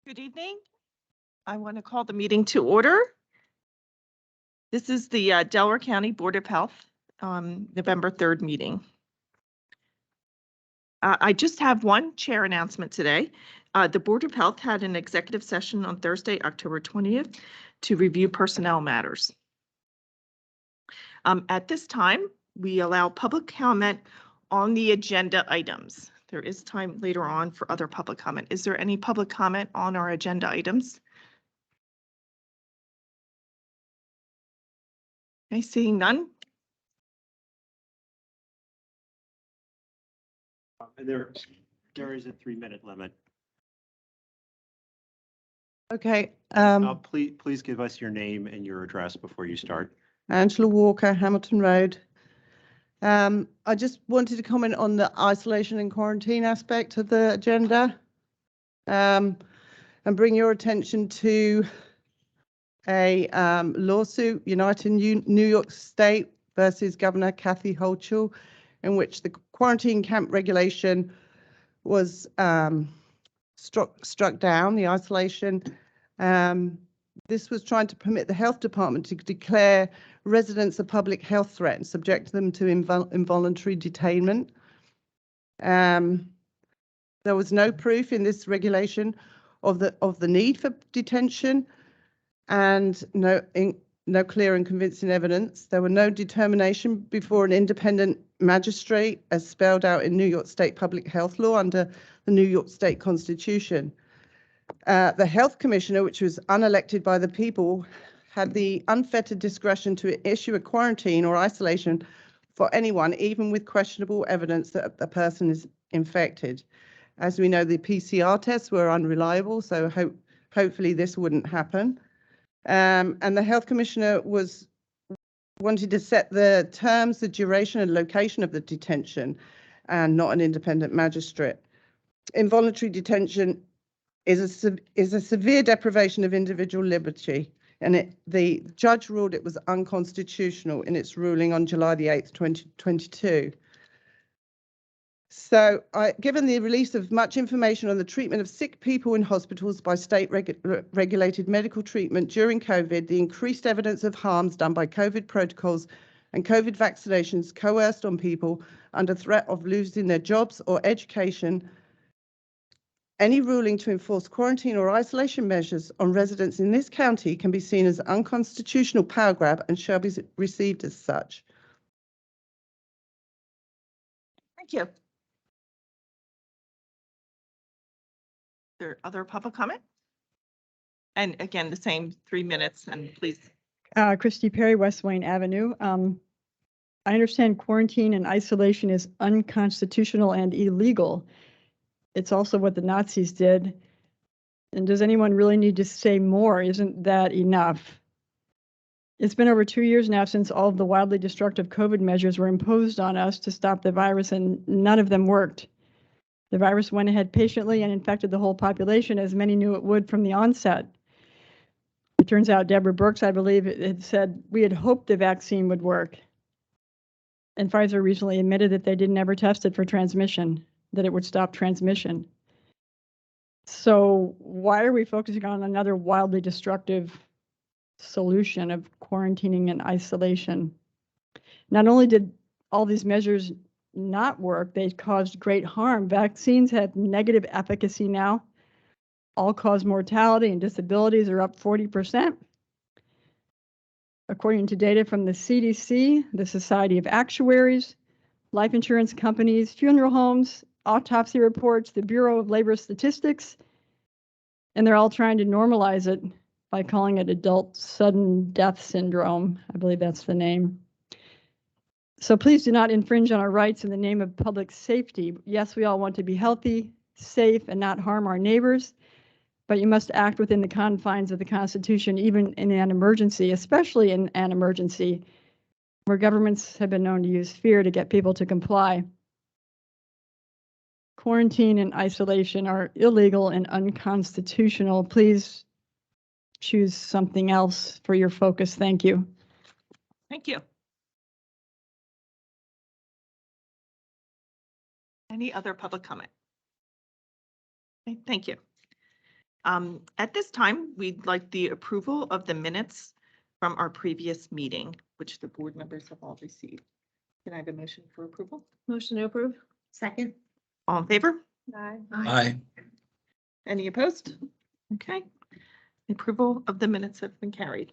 Good evening. I want to call the meeting to order. This is the Delaware County Board of Health November 3rd meeting. I just have one chair announcement today. The Board of Health had an executive session on Thursday, October 20th, to review personnel matters. At this time, we allow public comment on the agenda items. There is time later on for other public comment. Is there any public comment on our agenda items? Okay, seeing none. And there is a 3-minute limit. Okay. Please give us your name and your address before you start. Angela Walker, Hamilton Road. I just wanted to comment on the isolation and quarantine aspect of the agenda, and bring your attention to a lawsuit, United New York State versus Governor Kathy Hochul, in which the quarantine camp regulation was struck down, the isolation. This was trying to permit the health department to declare residents a public health threat and subject them to involuntary detainment. There was no proof in this regulation of the need for detention, and no clear and convincing evidence. There were no determination before an independent magistrate, as spelled out in New York State public health law under the New York State Constitution. The health commissioner, which was unelected by the people, had the unfettered discretion to issue a quarantine or isolation for anyone, even with questionable evidence that the person is infected. As we know, the PCR tests were unreliable, so hopefully this wouldn't happen. And the health commissioner wanted to set the terms, the duration and location of the detention, and not an independent magistrate. Involuntary detention is a severe deprivation of individual liberty, and the judge ruled it was unconstitutional in its ruling on July the 8th, 2022. So, given the release of much information on the treatment of sick people in hospitals by state regulated medical treatment during COVID, the increased evidence of harms done by COVID protocols and COVID vaccinations coerced on people under threat of losing their jobs or education, any ruling to enforce quarantine or isolation measures on residents in this county can be seen as unconstitutional power grab and shall be received as such. Thank you. There other public comment? And again, the same 3 minutes, and please. Christy Perry, West Wayne Avenue. I understand quarantine and isolation is unconstitutional and illegal. It's also what the Nazis did. And does anyone really need to say more? Isn't that enough? It's been over 2 years now since all of the wildly destructive COVID measures were imposed on us to stop the virus, and none of them worked. The virus went ahead patiently and infected the whole population, as many knew it would from the onset. It turns out Deborah Birx, I believe, had said we had hoped the vaccine would work. And Pfizer recently admitted that they didn't ever test it for transmission, that it would stop transmission. So why are we focusing on another wildly destructive solution of quarantining and isolation? Not only did all these measures not work, they caused great harm. Vaccines have negative efficacy now. All-cause mortality and disabilities are up 40%. According to data from the CDC, the Society of Actuaries, life insurance companies, funeral homes, autopsy reports, the Bureau of Labor Statistics, and they're all trying to normalize it by calling it adult sudden death syndrome. I believe that's the name. So please do not infringe on our rights in the name of public safety. Yes, we all want to be healthy, safe, and not harm our neighbors, but you must act within the confines of the Constitution, even in an emergency, especially in an emergency where governments have been known to use fear to get people to comply. Quarantine and isolation are illegal and unconstitutional. Please choose something else for your focus. Thank you. Thank you. Any other public comment? Okay, thank you. At this time, we'd like the approval of the minutes from our previous meeting, which the board members have all received. Can I have a motion for approval? Motion to approve. Second. All in favor? Aye. Any opposed? Okay. Approval of the minutes have been carried.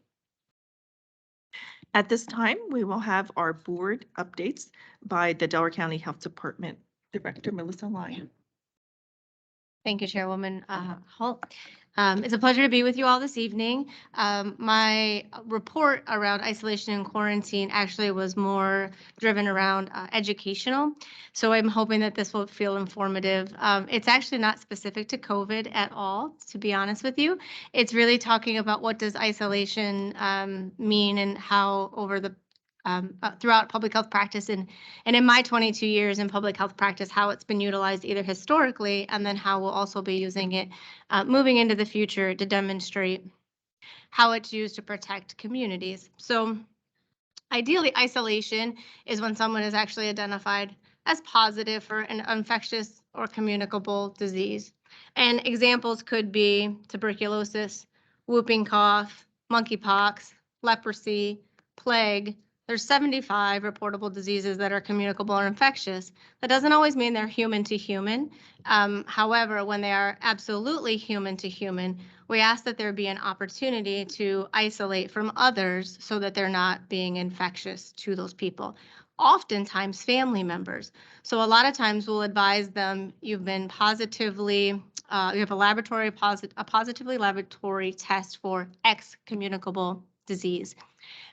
At this time, we will have our board updates by the Delaware County Health Department Director, Melissa Lyon. Thank you, Chairwoman Holt. It's a pleasure to be with you all this evening. My report around isolation and quarantine actually was more driven around educational. So I'm hoping that this will feel informative. It's actually not specific to COVID at all, to be honest with you. It's really talking about what does isolation mean and how over the throughout public health practice and in my 22 years in public health practice, how it's been utilized either historically and then how we'll also be using it moving into the future to demonstrate how it's used to protect communities. So ideally, isolation is when someone is actually identified as positive for an infectious or communicable disease. And examples could be tuberculosis, whooping cough, monkeypox, leprosy, plague. There's 75 reportable diseases that are communicable or infectious. That doesn't always mean they're human to human. However, when they are absolutely human to human, we ask that there be an opportunity to isolate from others so that they're not being infectious to those people. Oftentimes family members. So a lot of times we'll advise them, you've been positively, you have a positively laboratory test for X communicable disease.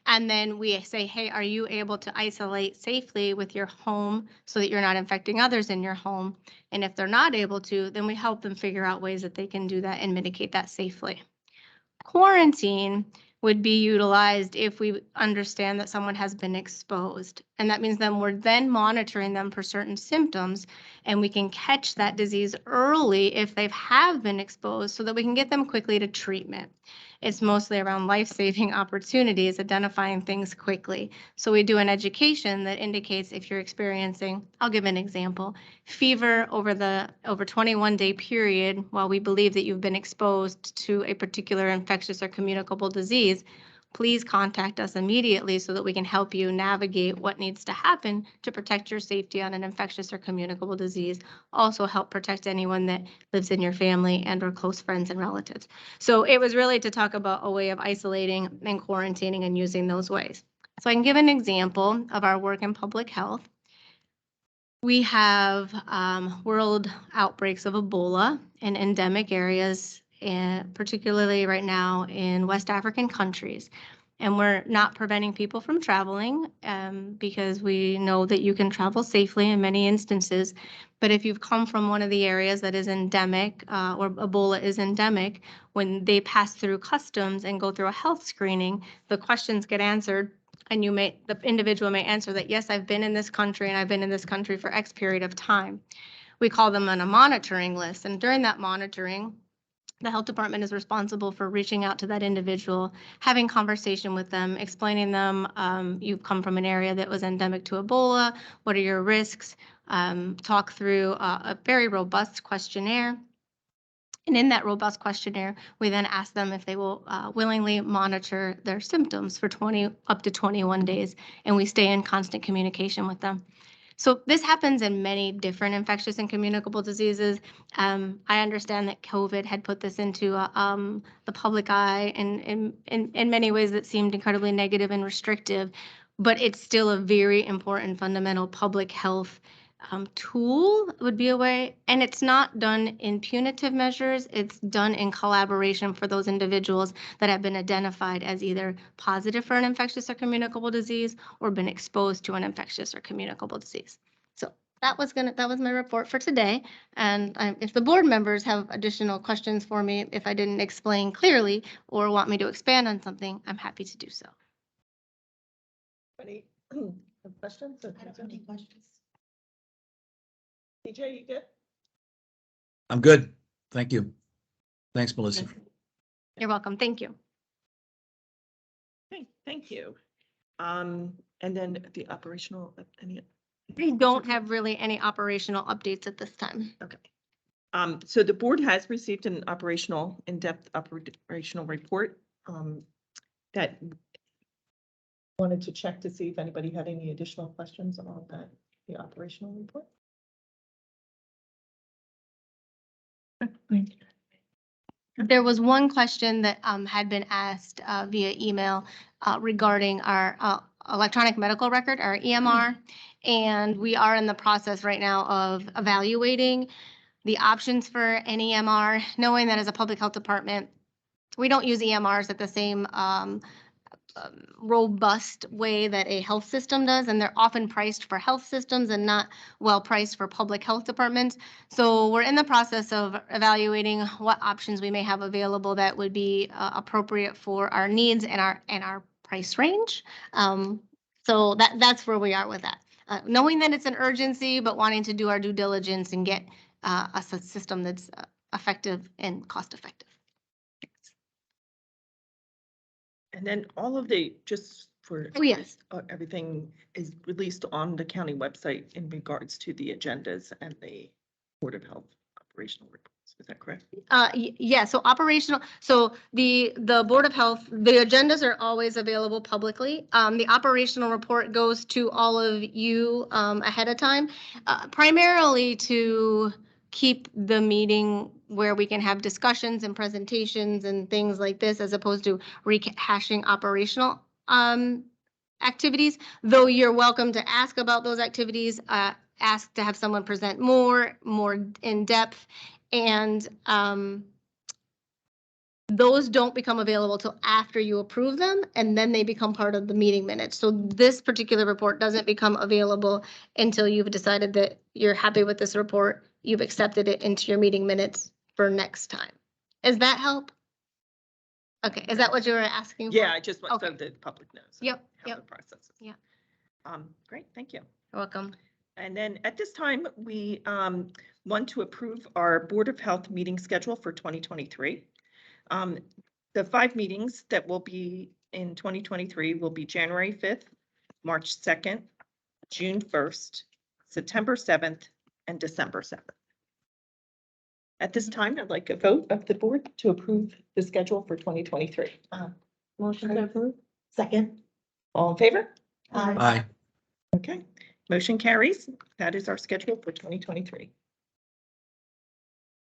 And then we say, hey, are you able to isolate safely with your home so that you're not infecting others in your home? And if they're not able to, then we help them figure out ways that they can do that and mitigate that safely. Quarantine would be utilized if we understand that someone has been exposed. And that means then we're then monitoring them for certain symptoms and we can catch that disease early if they have been exposed so that we can get them quickly to treatment. It's mostly around life-saving opportunities, identifying things quickly. So we do an education that indicates if you're experiencing, I'll give an example, fever over 21-day period while we believe that you've been exposed to a particular infectious or communicable disease, please contact us immediately so that we can help you navigate what needs to happen to protect your safety on an infectious or communicable disease. Also help protect anyone that lives in your family and or close friends and relatives. So it was really to talk about a way of isolating and quarantining and using those ways. So I can give an example of our work in public health. We have world outbreaks of Ebola in endemic areas, and particularly right now in West African countries. And we're not preventing people from traveling because we know that you can travel safely in many instances. But if you've come from one of the areas that is endemic or Ebola is endemic, when they pass through customs and go through a health screening, the questions get answered. And the individual may answer that, yes, I've been in this country and I've been in this country for X period of time. We call them on a monitoring list. And during that monitoring, the health department is responsible for reaching out to that individual, having conversation with them, explaining them, you've come from an area that was endemic to Ebola, what are your risks, talk through a very robust questionnaire. And in that robust questionnaire, we then ask them if they will willingly monitor their symptoms for up to 21 days, and we stay in constant communication with them. So this happens in many different infectious and communicable diseases. I understand that COVID had put this into the public eye in many ways that seemed incredibly negative and restrictive, but it's still a very important fundamental public health tool would be a way, and it's not done in punitive measures, it's done in collaboration for those individuals that have been identified as either positive for an infectious or communicable disease or been exposed to an infectious or communicable disease. So that was my report for today, and if the board members have additional questions for me, if I didn't explain clearly or want me to expand on something, I'm happy to do so. Any questions? I don't have any questions. TJ, you good? I'm good. Thank you. Thanks, Melissa. You're welcome. Thank you. Okay, thank you. And then the operational, I don't have really any operational updates at this time. okay. So the board has received an in-depth operational report that wanted to check to see if anybody had any additional questions about that, the operational report. There was one question that had been asked via email regarding our electronic medical record, our EMR. And we are in the process right now of evaluating the options for an EMR, knowing that as a public health department, we don't use EMRs at the same robust way that a health system does, and they're often priced for health systems and not well priced for public health departments. So we're in the process of evaluating what options we may have available that would be appropriate for our needs and our price range. So that's where we are with that. Knowing that it's an urgency, but wanting to do our due diligence and get a system that's effective and cost effective. And then all of the, just for. Oh, yes. Everything is released on the county website in regards to the agendas and the Board of Health operational reports. Is that correct? Yeah, so operational, so the Board of Health, the agendas are always available publicly. The operational report goes to all of you ahead of time, primarily to keep the meeting where we can have discussions and presentations and things like this, as opposed to rehashing operational activities, though you're welcome to ask about those activities, ask to have someone present more in depth. And those don't become available till after you approve them, and then they become part of the meeting minutes. So this particular report doesn't become available until you've decided that you're happy with this report, you've accepted it into your meeting minutes for next time. Does that help? Okay, is that what you were asking for? Yeah, I just want so Okay. the public knows. Yep, How yep. the process is. Yeah. Great, thank you. You're welcome. And then at this time, we want to approve our Board of Health meeting schedule for 2023. The 5 meetings that will be in 2023 will be January 5th, March 2nd, June 1st, September 7th, and December 7th. At this time, I'd like a vote of the board to approve the schedule for 2023. Motion to approve. Second. All in favor? Aye. Okay, motion carries. That is our schedule for 2023.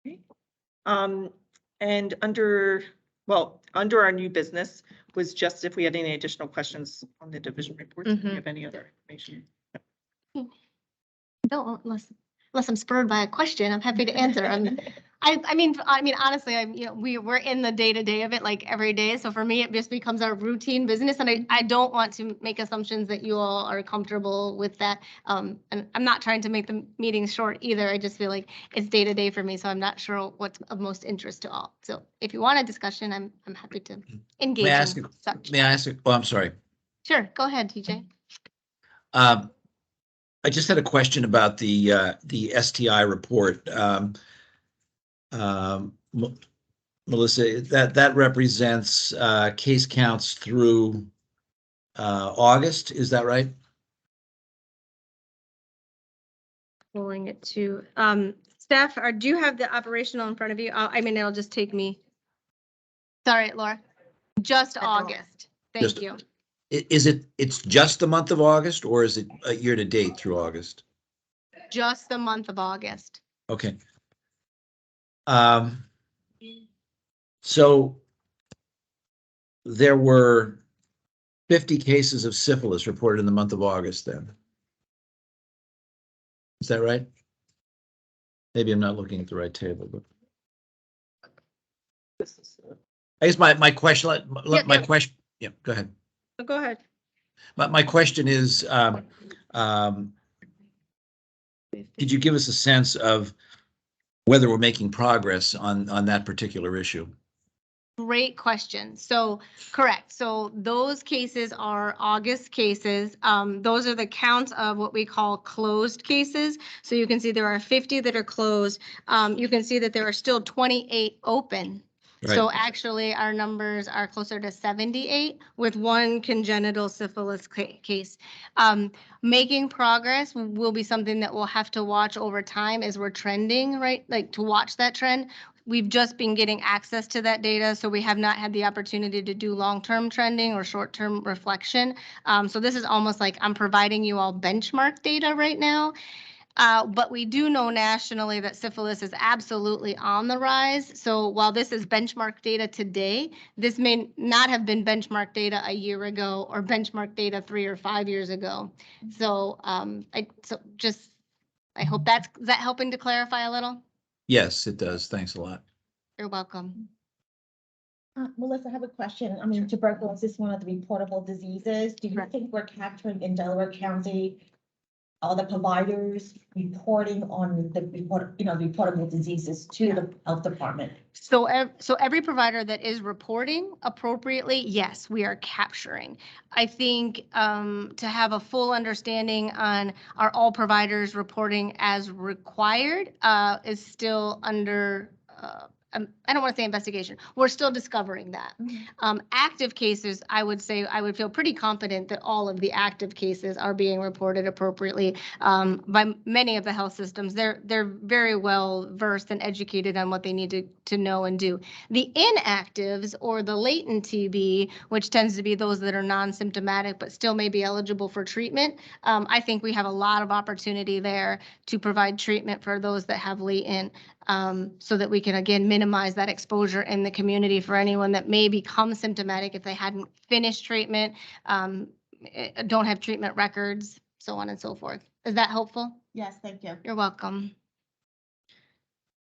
Okay. And under our new business was just if we had any additional questions on the division reports. Do you have any other information? No, unless I'm spurred by a question, I'm happy to answer. I mean, honestly, we're in the day-to-day of it like every day. So for me, it just becomes our routine business. And I don't want to make assumptions that you all are comfortable with that. And I'm not trying to make the meetings short either. I just feel like it's day-to-day for me. So I'm not sure what's of most interest to all. So if you want a discussion, I'm happy to engage May I ask, in such. may I ask, oh, I'm sorry. Sure, go ahead, TJ. I just had a question about the STI report. Melissa, that represents case counts through August, is that right? Pulling it to, staff, do you have the operational in front of you? It'll just take me. Sorry, Laura. Just August. Thank Just- you. It's just the month of August, or is it a year to date through August? Just the month of August. Okay. So there were 50 cases of syphilis reported in the month of August then. Is that right? Maybe I'm not looking at the right table, but I guess my question, my question, yeah, go ahead. Go ahead. My question is, could you give us a sense of whether we're making progress on that particular issue? Great question. So, correct. So those cases are August cases. Those are the counts of what we call closed cases. So you can see there are 50 that are closed. You can see that there are still 28 open. So Right. actually, our numbers are closer to 78 with one congenital syphilis case. Making progress will be something that we'll have to watch over time as we're trending, right? Like to watch that trend. We've just been getting access to that data, so we have not had the opportunity to do long-term trending or short-term reflection. So this is almost like I'm providing you all benchmark data right now. But we do know nationally that syphilis is absolutely on the rise. So while this is benchmark data today, this may not have been benchmark data a year ago or benchmark data 3 or 5 years ago. So I hope is that helping to clarify a little? Yes, it does. Thanks a lot. You're welcome. Melissa, I have a question. I mean, tuberculosis is one of the reportable diseases. Do you Correct. think we're capturing in Delaware County all the providers reporting on the reportable diseases to the health department? So every provider that is reporting appropriately, yes, we are capturing. I think to have a full understanding on are all providers reporting as required is still under, I don't want to say investigation. We're still discovering that. Active cases, I would say, I would feel pretty confident that all of the active cases are being reported appropriately by many of the health systems. They're very well versed and educated on what they need to know and do. The inactives or the latent TB, which tends to be those that are non-symptomatic but still may be eligible for treatment, I think we have a lot of opportunity there to provide treatment for those that have latent, so that we can again minimize that exposure in the community for anyone that may become symptomatic if they hadn't finished treatment, don't have treatment records, so on and so forth. Is that helpful? Yes, thank you. You're welcome.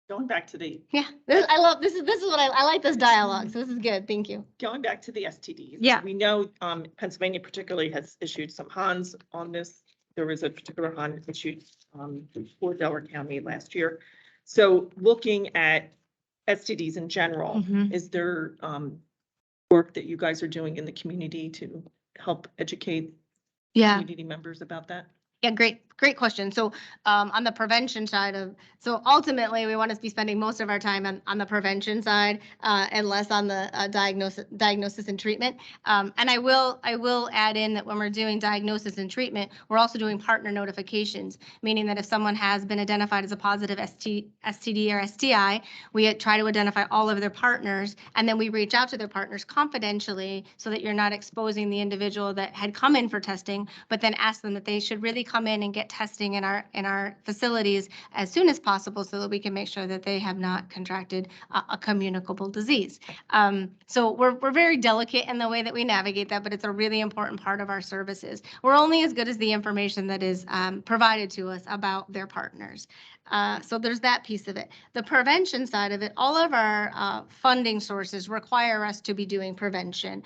Going back to the, Yeah, I love this is what I like this dialogue. So this is good. Thank you. going back to the STDs. Yeah. We know Pennsylvania particularly has issued some HANs on this. There was a particular HAN issued for Delaware County last year. So looking at STDs in general, Mhm. is there work that you guys are doing in the community to help educate Yeah. community members about that? Yeah, great question. So on the prevention side so ultimately we want to be spending most of our time on the prevention side and less on the diagnosis and treatment. And I will add in that when we're doing diagnosis and treatment, we're also doing partner notifications, meaning that if someone has been identified as a positive STD or STI, we try to identify all of their partners, and then we reach out to their partners confidentially so that you're not exposing the individual that had come in for testing, but then ask them that they should really come in and get testing in our facilities as soon as possible so that we can make sure that they have not contracted a communicable disease. So we're very delicate in the way that we navigate that, but it's a really important part of our services. We're only as good as the information that is provided to us about their partners. So there's that piece of it. The prevention side of it, all of our funding sources require us to be doing prevention.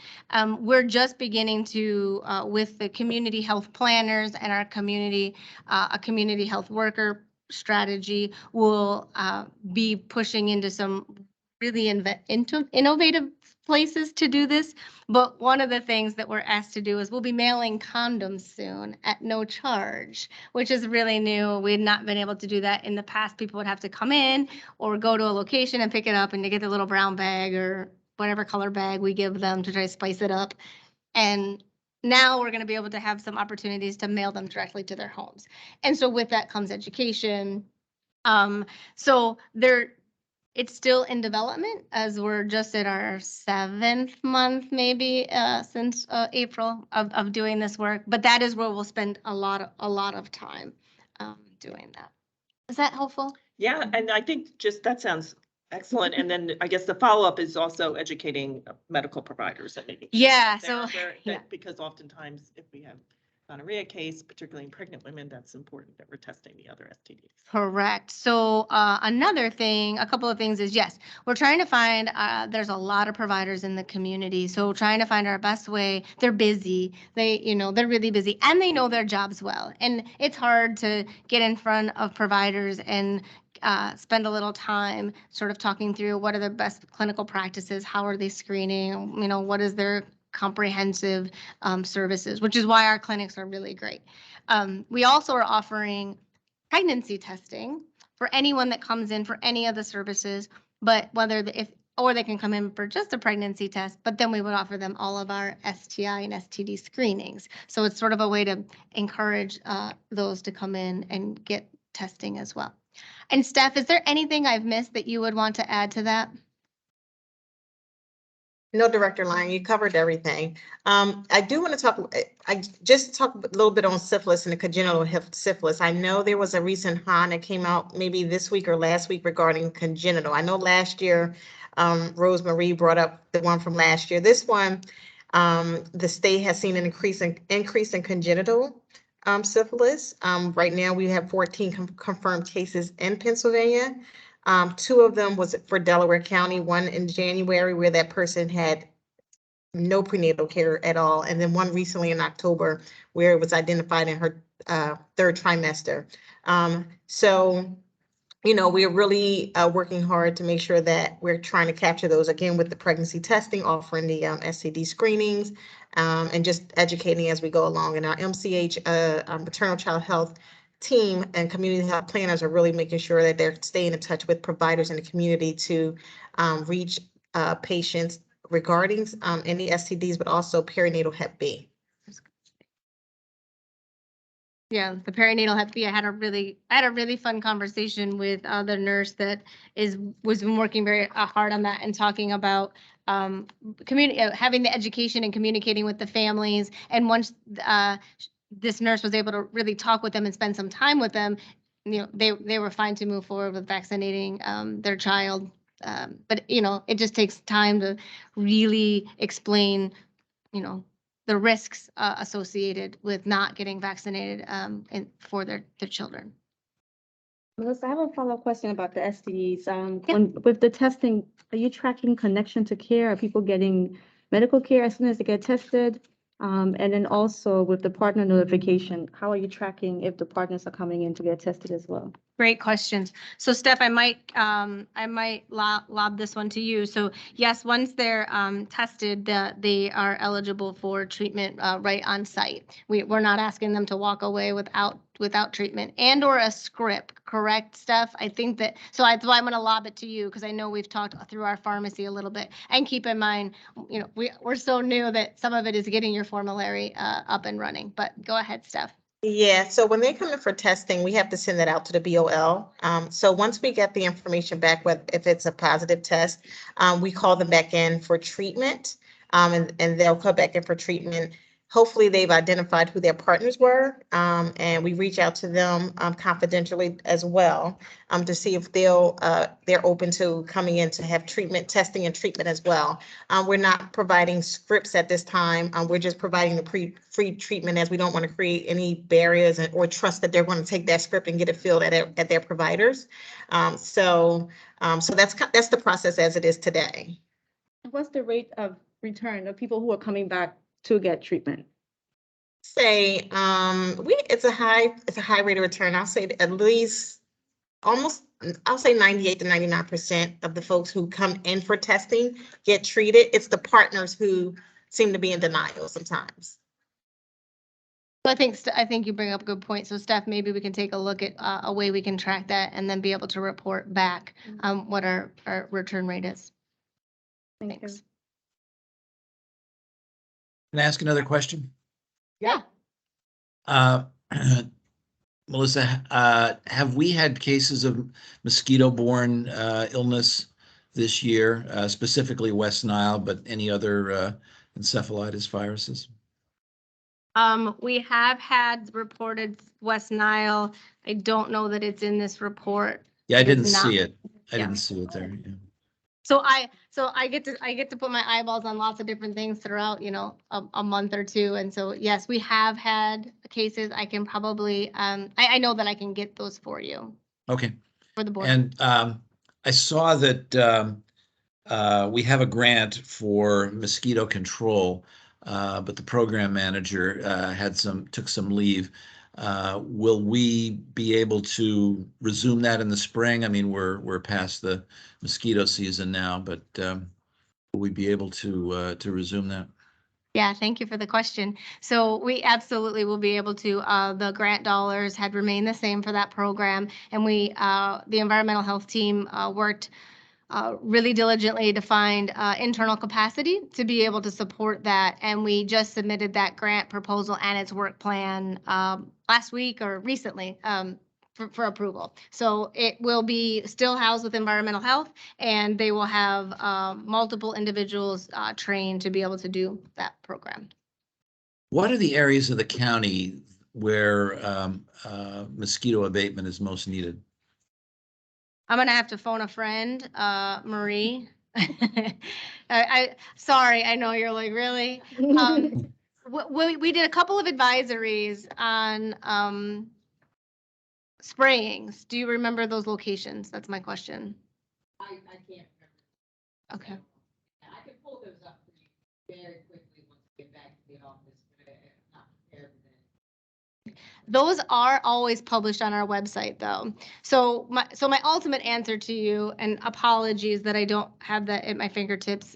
We're just beginning to, with the community health planners and our a community health worker strategy, will be pushing into some really innovative places to do this. But one of the things that we're asked to do is we'll be mailing condoms soon at no charge, which is really new. We had not been able to do that in the past. People would have to come in or go to a location and pick it up and to get the little brown bag or whatever color bag we give them to try to spice it up. And now we're going to be able to have some opportunities to mail them directly to their homes. And so with that comes education. So it's still in development as we're just at our 7th month, maybe since April of doing this work. But that is where we'll spend a lot of time doing that. Is that helpful? Yeah, and I think just that sounds excellent. And then I guess the follow-up is also educating medical providers. Yeah, Because oftentimes if we have gonorrhea case, particularly in pregnant women, that's important that we're testing the other STDs. Correct. So another thing, a couple of things is, yes, we're trying to find, there's a lot of providers in the community. So trying to find our best way. They're busy. They're really busy and they know their jobs well. And it's hard to get in front of providers and spend a little time sort of talking through what are the best clinical practices, how are they screening, what is their comprehensive services, which is why our clinics are really great. We also are offering pregnancy testing for anyone that comes in for any of the services, but if or they can come in for just a pregnancy test, but then we would offer them all of our STI and STD screenings. So it's sort of a way to encourage those to come in and get testing as well. And Steph, is there anything I've missed that you would want to add to that? No, Director Lang, you covered everything. I do want to talk, I just talk a little bit on syphilis and the congenital syphilis. I know there was a recent HON that came out maybe this week or last week regarding congenital. I know last year, Rosemarie brought up the one from last year. This one, the state has seen an increase in congenital syphilis. Right now, we have 14 confirmed cases in Pennsylvania. 2 of them was for Delaware County, one in January where that person had no prenatal care at all, and then one recently in October where it was identified in her 3rd trimester. So, you know, we're really working hard to make sure that we're trying to capture those again with the pregnancy testing, offering the STD screenings, and just educating as we go along. And our MCH, maternal child health team and community health planners are really making sure that they're staying in touch with providers in the community to reach patients regarding any STDs, but also perinatal Hep B. Yeah, the perinatal Hep B. I had a really fun conversation with the nurse that was been working very hard on that and talking about having the education and communicating with the families. And once this nurse was able to really talk with them and spend some time with them, you know, they were fine to move forward with vaccinating their child. But you know, it just takes time to really explain, you know, the risks associated with not getting vaccinated for their children. Melissa, I have a follow-up question about the STDs. Yeah. With the testing, are you tracking connection to care? Are people getting medical care as soon as they get tested? And then also with the partner notification, how are you tracking if the partners are coming in to get tested as well? Great questions. So Steph, I might lob this one to you. So yes, once they're tested, they are eligible for treatment right on site. We're not asking them to walk away without treatment and or a script, correct, Steph? I think that, so that's why I'm going to lob it to you because I know we've talked through our pharmacy a little bit. And keep in mind, you know, we're so new that some of it is getting your formulary up and running. But go ahead, Steph. Yeah, so when they come in for testing, we have to send that out to the BOL. So once we get the information back, if it's a positive test, we call them back in for treatment, and they'll come back in for treatment. Hopefully they've identified who their partners were, and we reach out to them confidentially as well to see if they're open to coming in to have treatment, testing and treatment as well. We're not providing scripts at this time. We're just providing the free treatment as we don't want to create any barriers or trust that they're going to take that script and get it filled at their providers. So that's the process as it is today. What's the rate of return of people who are coming back to get treatment? Say it's a high rate of return. I'll say at least I'll say 98 to 99% of the folks who come in for testing get treated. It's the partners who seem to be in denial sometimes. So I think you bring up a good point. So Steph, maybe we can take a look at a way we can track that and then be able to report back what our return rate is. Thanks. Can I ask another question? Yeah. Melissa, have we had cases of mosquito-borne illness this year, specifically West Nile, but any other encephalitis viruses? We have had reported West Nile. I don't know that it's in this report. Yeah, I It is didn't see not. it. I didn't see it there. Yeah. So I get to put my eyeballs on lots of different things throughout, you know, a month or two. And so, yes, we have had cases. I can probably, I know that I can get those for you. Okay. For the board. And I saw that we have a grant for mosquito control, but the program manager took some leave. Will we be able to resume that in the spring? I mean, we're past the mosquito season now, but will we be able to resume that? Yeah, thank you for the question. So we absolutely will be able to. The grant dollars had remained the same for that program, and the environmental health team worked really diligently to find internal capacity to be able to support that. And we just submitted that grant proposal and its work plan last week or recently for approval. So it will be still housed with environmental health, and they will have multiple individuals trained to be able to do that program. What are the areas of the county where mosquito abatement is most needed? I'm gonna have to phone a friend, Marie. Sorry, I know you're like, really? We did a couple of advisories on sprayings. Do you remember those locations? That's my question. I can't remember. Okay. I can pull those up for you very quickly once I get back to the office, but I'm not prepared for that. Those are always published on our website, though. So my ultimate answer to you, and apologies that I don't have that at my fingertips,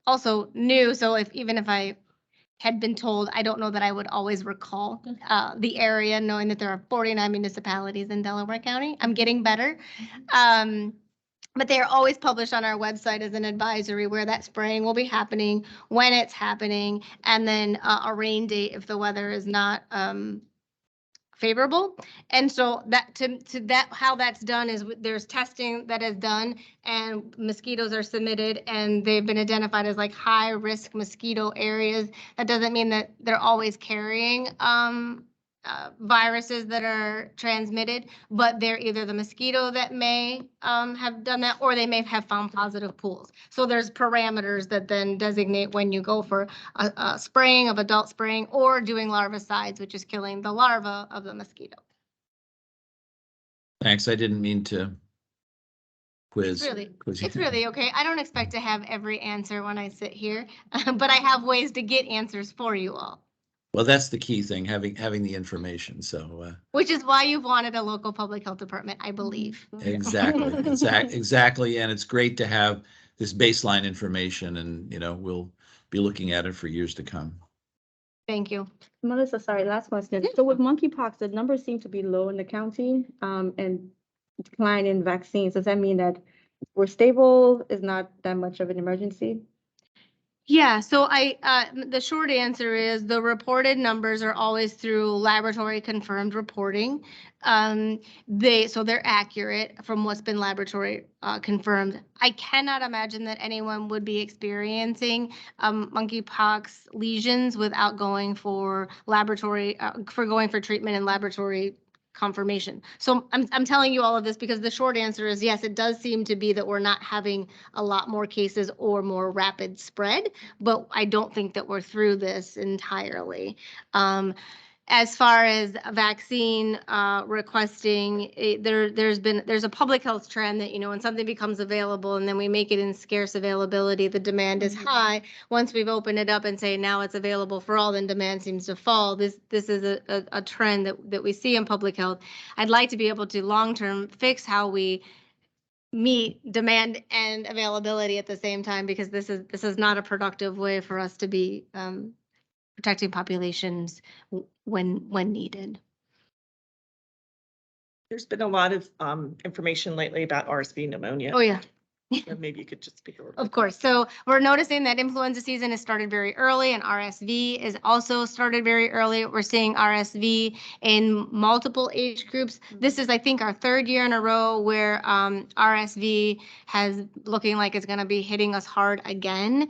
also new. So even if I had been told, I don't know that I would always recall the area, knowing that there are 49 municipalities in Delaware County. I'm getting better. But they are always published on our website as an advisory where that spraying will be happening, when it's happening, and then a rain date if the weather is not favorable. And so that to that, how that's done is there's testing that is done and mosquitoes are submitted and they've been identified as like high risk mosquito areas. That doesn't mean that they're always carrying viruses that are transmitted, but they're either the mosquito that may have done that, or they may have found positive pools. So there's parameters that then designate when you go for a spraying of adult spraying or doing larvicides, which is killing the larva of the mosquito. Thanks. I didn't mean to quiz. It's really okay. I don't expect to have every answer when I sit here, but I have ways to get answers for you all. Well, that's the key thing, having the information. So which is why you've wanted a local public health department, I believe. exactly, exactly, and it's great to have this baseline information, and we'll be looking at it for years to come. Thank you. Melissa, sorry, last question. So with monkeypox, the numbers seem to be low in the county, and decline in vaccines. Does that mean that we're stable, is not that much of an emergency? Yeah, so the short answer is the reported numbers are always through laboratory confirmed reporting. So they're accurate from what's been laboratory confirmed. I cannot imagine that anyone would be experiencing monkeypox lesions without going for going for treatment and laboratory confirmation. So I'm telling you all of this because the short answer is yes, it does seem to be that we're not having a lot more cases or more rapid spread, but I don't think that we're through this entirely. As far as vaccine requesting, there's a public health trend that, when something becomes available and then we make it in scarce availability, the demand is high. Once we've opened it up and say now it's available for all, then demand seems to fall. This is a trend that we see in public health. I'd like to be able to long-term fix how we meet demand and availability at the same time, because this is not a productive way for us to be protecting populations when needed. There's been a lot of information lately about RSV pneumonia. Oh, yeah. So maybe you could just speak a little bit. Of course. So we're noticing that influenza season has started very early and RSV is also started very early. We're seeing RSV in multiple age groups. This is, I think, our third year in a row where RSV has looking like it's going to be hitting us hard again.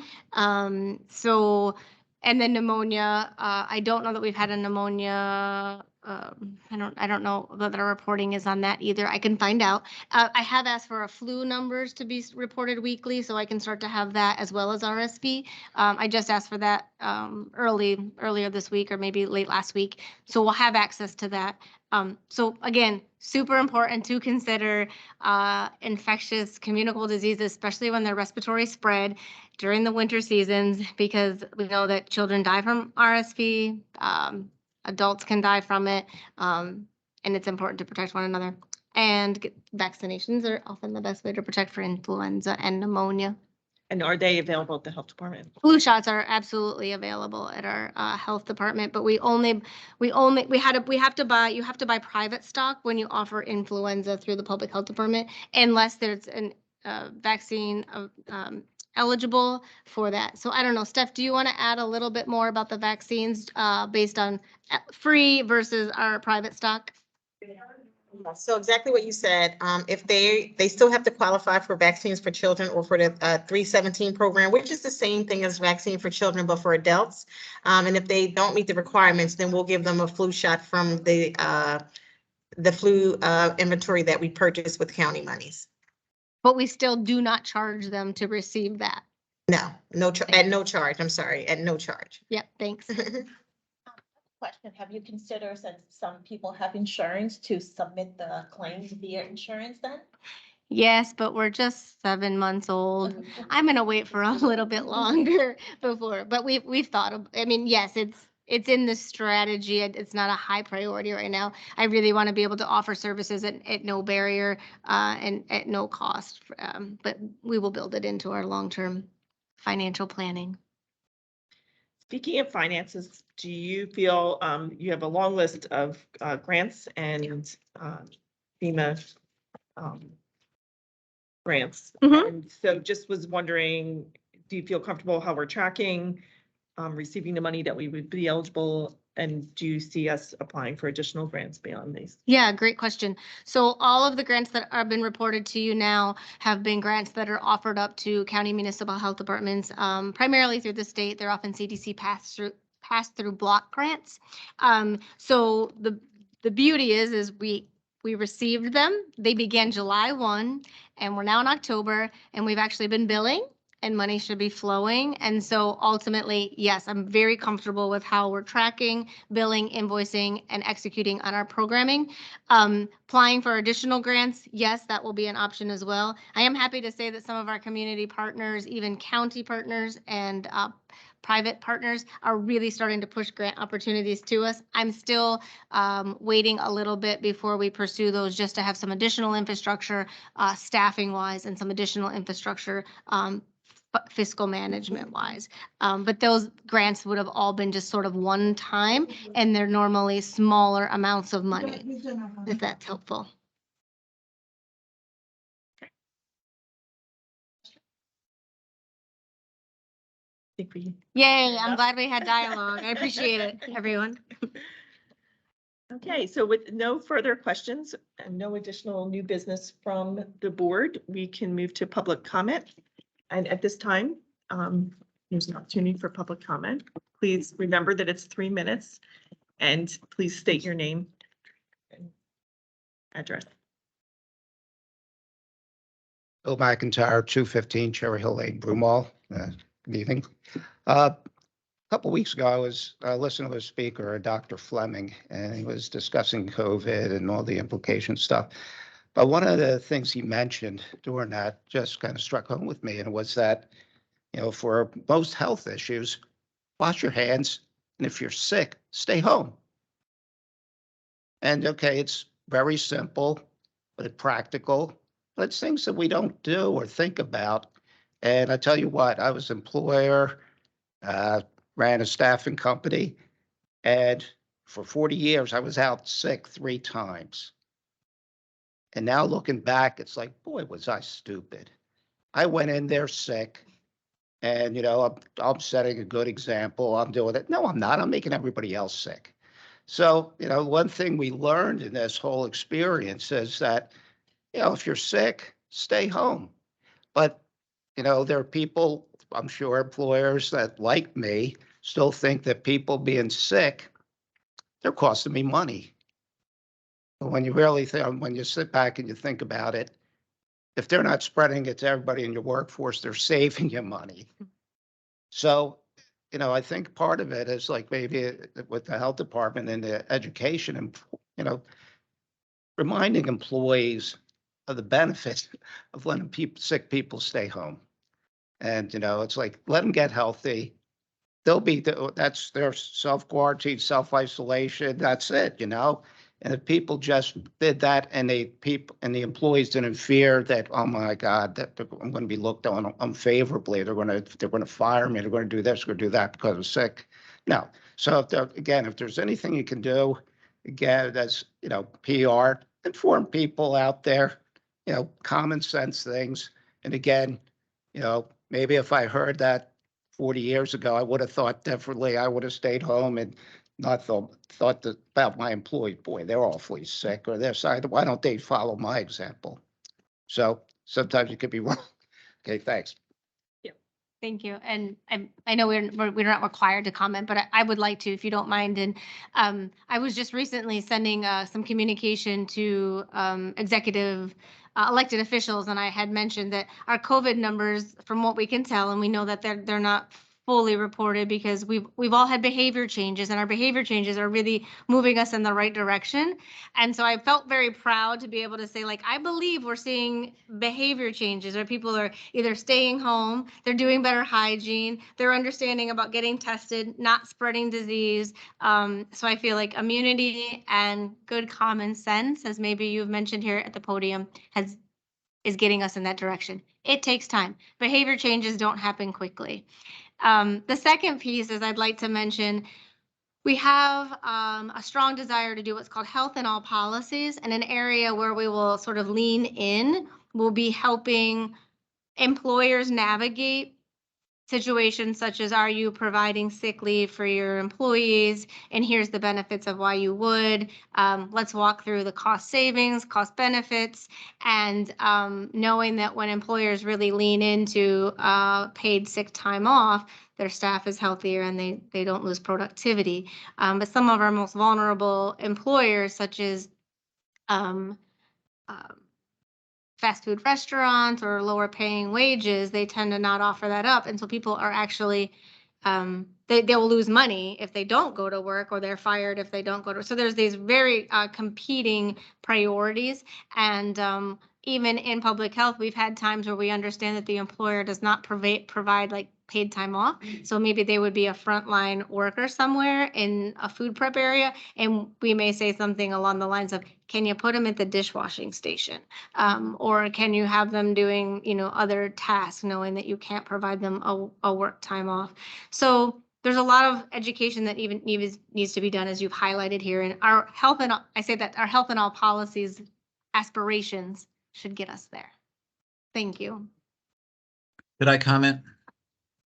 And then pneumonia, I don't know that we've had a pneumonia. I don't know that our reporting is on that either. I can find out. I have asked for a flu numbers to be reported weekly, so I can start to have that as well as RSV. I just asked for that earlier this week or maybe late last week, so we'll have access to that. So again, super important to consider infectious communicable diseases, especially when they're respiratory spread during the winter seasons, because we know that children die from RSV, adults can die from it, and it's important to protect one another. And vaccinations are often the best way to protect for influenza and pneumonia. And are they available at the health department? Flu shots are absolutely available at our health department, but you have to buy private stock when you offer influenza through the public health department, unless there's vaccine eligible for that. So I don't know, Steph, do you want to add a little bit more about the vaccines based on free versus our private stock? So exactly what you said, if they still have to qualify for vaccines for children or for the 317 program, which is the same thing as vaccine for children, but for adults. And if they don't meet the requirements, then we'll give them a flu shot from the flu inventory that we purchased with county monies. But we still do not charge them to receive that. No, at no charge. I'm sorry, at no charge. Yep, thanks. Question, have you considered, since some people have insurance, to submit the claims via insurance then? Yes, but we're just 7 months old. I'm gonna wait for a little bit longer before, but we've thought of, I mean, yes, it's in the strategy. It's not a high priority right now. I really want to be able to offer services at no barrier and at no cost. But we will build it into our long-term financial planning. Speaking of finances, do you feel you have a long list of grants and FEMA grants? Mhm. And so just was wondering, do you feel comfortable how we're tracking, receiving the money that we would be eligible? And do you see us applying for additional grants beyond these? Yeah, great question. So all of the grants that have been reported to you now have been grants that are offered up to county municipal health departments, primarily through the state. They're often CDC pass-through block grants. So the beauty is we received them. They began July 1, and we're now in October, and we've actually been billing. And money should be flowing. And so ultimately, yes, I'm very comfortable with how we're tracking, billing, invoicing, and executing on our programming. Applying for additional grants, yes, that will be an option as well. I am happy to say that some of our community partners, even county partners and private partners, are really starting to push grant opportunities to us. I'm still waiting a little bit before we pursue those, just to have some additional infrastructure, staffing wise, and some additional infrastructure fiscal management wise. But those grants would have all been just sort of one time, and they're normally smaller amounts of money, if that's helpful. Think we. Yay, I'm glad we had dialogue. I appreciate it, everyone. Okay, so with no further questions and no additional new business from the board, we can move to public comment. And at this time, there's an opportunity for public comment. Please remember that it's 3 minutes, and please state your name and address. Bill McIntyre, 215 Cherry Hill Lane, Broomall. Good evening. A couple weeks ago, I was listening to a speaker, Dr. Fleming, and he was discussing COVID and all the implication stuff. But one of the things he mentioned during that just kind of struck home with me, and it was that, you know, for most health issues, wash your hands, and if you're sick, stay home. And okay, it's very simple, but it's practical. But it's things that we don't do or think about. And I tell you what, I was an employer, ran a staffing company, and for 40 years, I was out sick 3 times. And now looking back, it's like, boy, was I stupid. I went in there sick, and, you know, I'm setting a good example. I'm doing it. No, I'm not. I'm making everybody else sick. So, you know, one thing we learned in this whole experience is that, you know, if you're sick, stay home. But, you know, there are people, I'm sure employers that, like me, still think that people being sick, they're costing me money. But when you really think, when you sit back and you think about it, if they're not spreading it to everybody in your workforce, they're saving you money. So, you know, I think part of it is like maybe with the health department and the education and, you know, reminding employees of the benefit of letting sick people stay home. And, you know, it's like, let them get healthy. They'll be, that's their self-quarantine, self-isolation. That's it, you know? And if people just did that and the employees didn't fear that, oh my God, that I'm going to be looked on unfavorably. They're going to fire me. They're going to do this, they're going to do that because I'm sick. No. So if there's anything you can do, again, that's, you know, PR, inform people out there, you know, common sense things. And again, maybe if I heard that 40 years ago, I would have thought differently. I would have stayed home and not thought about my employee. Boy, they're awfully sick, or they're sorry. Why don't they follow my example? So sometimes it could be wrong. Okay, thanks. Thank you. And I know we're not required to comment, but I would like to, if you don't mind. And I was just recently sending some communication to executive elected officials, and I had mentioned that our COVID numbers, from what we can tell, and we know that they're not fully reported because we've all had behavior changes, and our behavior changes are really moving us in the right direction. And so I felt very proud to be able to say, like, I believe we're seeing behavior changes where people are either staying home, they're doing better hygiene, they're understanding about getting tested, not spreading disease. So I feel like immunity and good common sense, as maybe you've mentioned here at the podium, is getting us in that direction. It takes time. Behavior changes don't happen quickly. The second piece is I'd like to mention, we have a strong desire to do what's called health in all policies, and an area where we will sort of lean in will be helping employers navigate situations such as, are you providing sick leave for your employees? And here's the benefits of why you would. Let's walk through the cost savings, cost benefits, and knowing that when employers really lean into paid sick time off, their staff is healthier and they don't lose productivity. But some of our most vulnerable employers, such as fast food restaurants or lower paying wages, they tend to not offer that up. And so people are actually, they will lose money if they don't go to work, or they're fired if they don't go to work. So there's these very competing priorities. And even in public health, we've had times where we understand that the employer does not provide like paid time off. So maybe they would be a frontline worker somewhere in a food prep area. And we may say something along the lines of, can you put them at the dishwashing station? Or can you have them doing, other tasks, knowing that you can't provide them a work time off? So there's a lot of education that even needs to be done, as you've highlighted here. And our health and I say that our health and all policies aspirations should get us there. Thank you. Could I comment?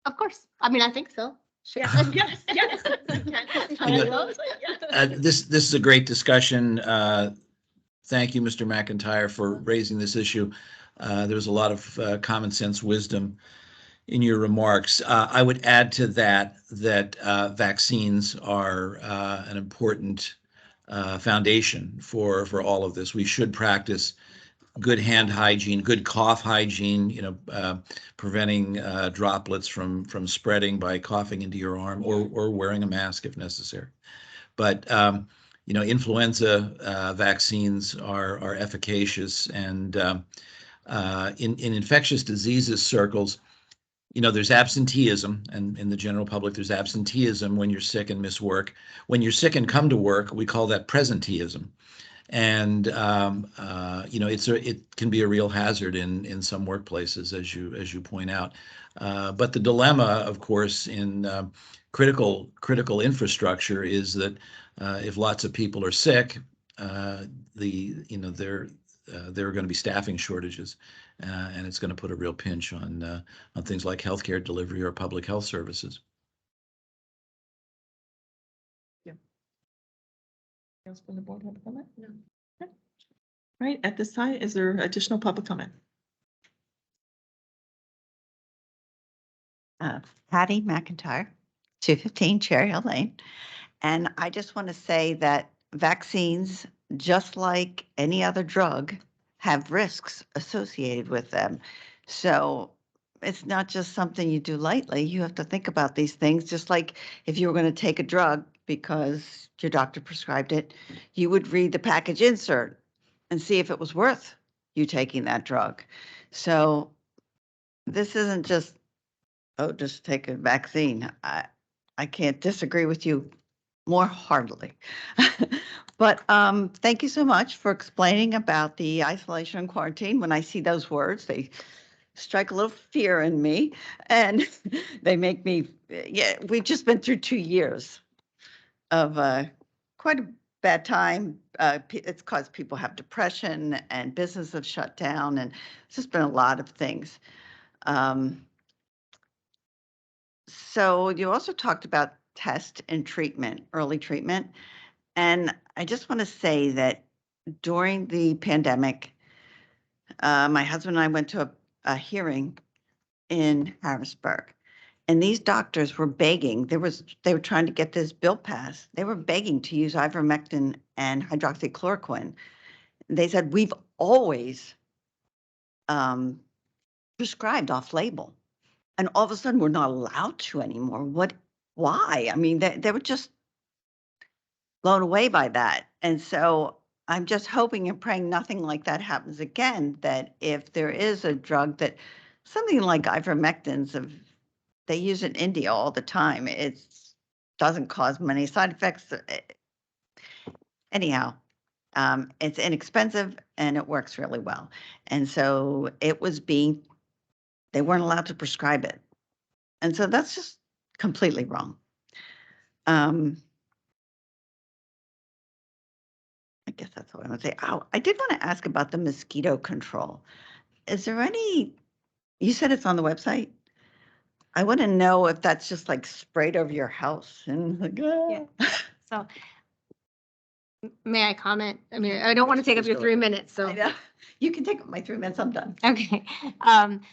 Of course. I mean, I think so. Sure. Yes. This is a great discussion. Thank you, Mr. McIntyre, for raising this issue. There was a lot of common sense wisdom in your remarks. I would add to that vaccines are an important foundation for all of this. We should practice good hand hygiene, good cough hygiene, preventing droplets from spreading by coughing into your arm, or wearing a mask if necessary. But influenza vaccines are efficacious, and in infectious diseases circles, there's absenteeism, and in the general public, there's absenteeism when you're sick and miss work. When you're sick and come to work, we call that presenteeism. And it can be a real hazard in some workplaces, as you point out. But the dilemma, of course, in critical infrastructure is that if lots of people are sick, there are going to be staffing shortages, and it's going to put a real pinch on things like healthcare delivery or public health services. Else from the board have a comment? No. Okay. Right, at this time, is there additional public comment? Patty McIntyre, 215 Cherry Hill Lane. And I just want to say that vaccines, just like any other drug, have risks associated with them. So it's not just something you do lightly. You have to think about these things, just like if you were going to take a drug because your doctor prescribed it, you would read the package insert and see if it was worth you taking that drug. So this isn't just, oh, just take a vaccine. I can't disagree with you more heartily. But thank you so much for explaining about the isolation and quarantine. When I see those words, they strike a little fear in me, and they make me, we've just been through 2 years of quite a bad time. It's caused people have depression and business have shut down, and it's just been a lot of things. So you also talked about test and treatment, early treatment. And I just want to say that during the pandemic, my husband and I went to a hearing in Harrisburg. And these doctors were begging, they were trying to get this bill passed. They were begging to use ivermectin and hydroxychloroquine. They said, we've always prescribed off-label. And all of a sudden, we're not allowed to anymore. Why? I mean, they were just blown away by that. And so I'm just hoping and praying nothing like that happens again, that if there is a drug that, something like ivermectins, they use it in India all the time. It doesn't cause many side effects. Anyhow, it's inexpensive and it works really well. And so they weren't allowed to prescribe it. And so that's just completely wrong. I guess that's what I would say. Oh, I did want to ask about the mosquito control. Is there any, you said it's on the website? I want to know if that's just like sprayed over your house and like, Yeah. So may I comment? I mean, I don't want to take up your 3 minutes, so. I know. You can take my 3 minutes, I'm done. Okay,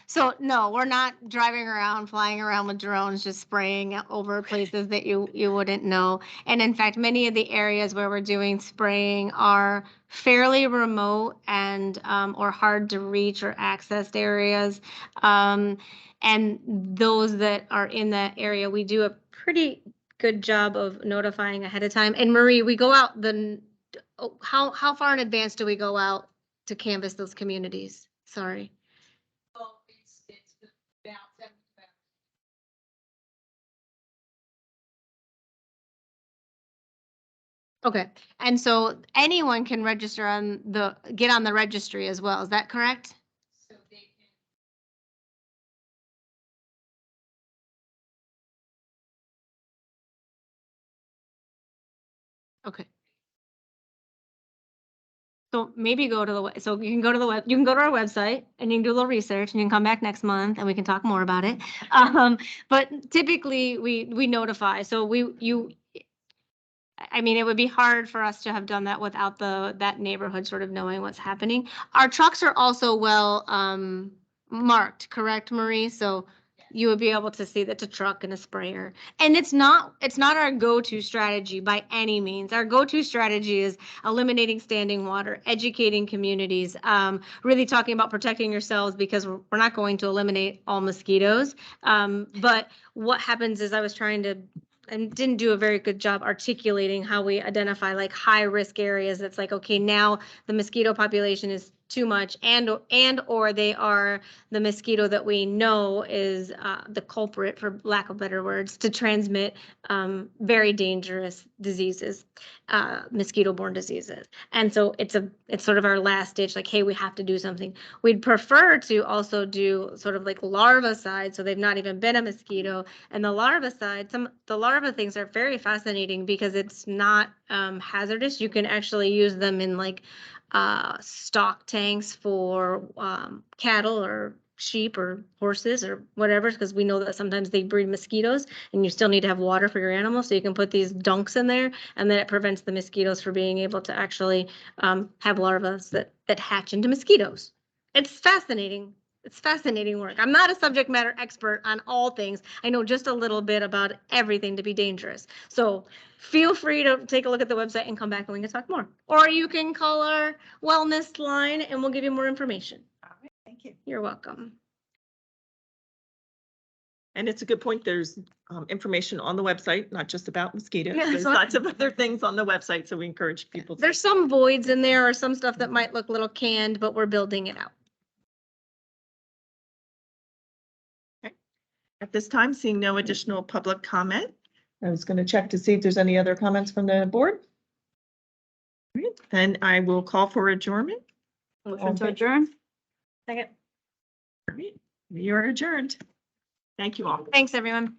so no, we're not driving around, flying around with drones, just spraying over places that you wouldn't know. And in fact, many of the areas where we're doing spraying are fairly remote and or hard to reach or accessed areas. And those that are in that area, we do a pretty good job of notifying ahead of time. And Marie, we go out how far in advance do we go out to canvass those communities? Sorry. Well, it's about 7 hours. Okay, and so anyone can register get on the registry as well, is that correct? So they can. Okay. So maybe go to so you can go to you can go to our website and you can do a little research and you can come back next month and we can talk more about it. But typically we notify, so I mean, it would be hard for us to have done that without that neighborhood sort of knowing what's happening. Our trucks are also well marked, correct, Marie? So you would be able to see that it's a truck and a sprayer. And it's not our go-to strategy by any means. Our go-to strategy is eliminating standing water, educating communities, really talking about protecting yourselves, because we're not going to eliminate all mosquitoes. But what happens is and didn't do a very good job articulating how we identify like high risk areas. That's like, okay, now the mosquito population is too much and or they are the mosquito that we know is the culprit, for lack of better words, to transmit very dangerous diseases, mosquito-borne diseases. And so it's sort of our last ditch, like, hey, we have to do something. We'd prefer to also do sort of like larvicide, so they've not even been a mosquito. And the larvicide, the larva things are very fascinating because it's not hazardous. You can actually use them in like stock tanks for cattle or sheep or horses or whatever, because we know that sometimes they breed mosquitoes and you still need to have water for your animals. So you can put these dunks in there, and then it prevents the mosquitoes from being able to actually have larvae that hatch into mosquitoes. It's fascinating. It's fascinating work. I'm not a subject matter expert on all things. I know just a little bit about everything to be dangerous. So feel free to take a look at the website and come back and we can talk more. Or you can call our wellness line and we'll give you more information. All right, thank you. You're welcome. And it's a good point. There's information on the website, not just about mosquitoes. Yeah, There's so- lots of other things on the website, so we encourage people to. There's some voids in there or some stuff that might look a little canned, but we're building it out. At this time, seeing no additional public comment, I was going to check to see if there's any other comments from the board. All right, then I will call for adjournment. Motion to adjourn? Second. All right, we are adjourned. Thank you all. Thanks, everyone.